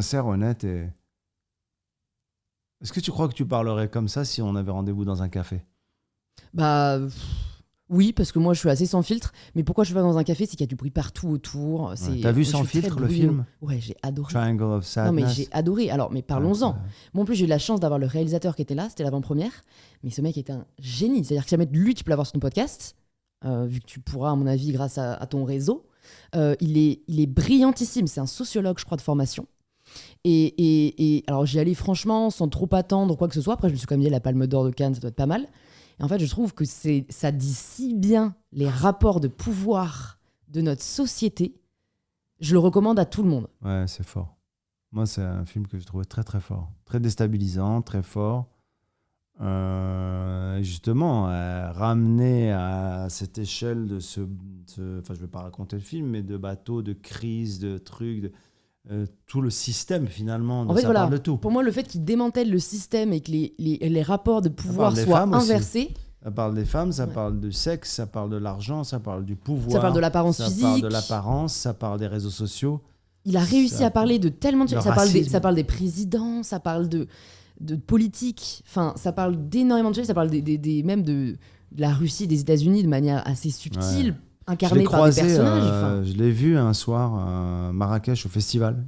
sincère, honnête et... Est-ce que tu crois que tu parlerais comme ça si on avait rendez-vous dans un café? Bah oui, parce que moi je suis assez sans filtre. Mais pourquoi je vais pas dans un café, c'est qu'il y a du bruit partout autour. Ouais. T'as vu Je Sans suis très filtre, le bruyant. film? Ouais, j'ai adoré. Triangle of Non mais Sadness. j'ai adoré. Alors mais parlons-en. Incroyable. Moi en plus j'ai eu la chance d'avoir le réalisateur qui était là, c'était l'avant-première. Mais ce mec était un génie. C'est-à-dire que si jamais lui tu peux l'avoir sur ton podcast, vu que tu pourras à mon avis grâce à ton réseau. Il est brillantissime. C'est un sociologue je crois de formation. Et alors j'y allais franchement sans trop attendre quoi que ce soit. Après je me suis quand même dit la Palme d'Or de Cannes ça doit être pas mal. Et en fait je trouve que ça dit si bien les rapports de pouvoir de notre société. Je le recommande à tout le monde. Ouais, c'est fort. Moi, c'est un film que je trouvais très très fort. Très déstabilisant, très fort. Justement, ramener à cette échelle de enfin, je ne vais pas raconter le film, mais de bateaux, de crises, de trucs, tout le système finalement, En fait, ça voilà, parle de tout. pour moi, le fait qu'il démantèle le système et que les rapports de pouvoir des soient femmes aussi. inversés, Ça parle des femmes, ça Ouais. parle du sexe, ça parle de l'argent, ça parle du pouvoir. ça parle de l'apparence Ça physique. parle de l'apparence, ça parle des réseaux sociaux. Il a réussi Ça- à parler de tellement de le choses. racisme. Ça parle des présidents, ça parle de politique, enfin, ça parle d'énormément de choses, ça parle même de la Russie, des États-Unis de manière assez subtile, Je l'ai incarnée par des croisé, personnages. Enfin. je l'ai vu un soir à Marrakech au festival.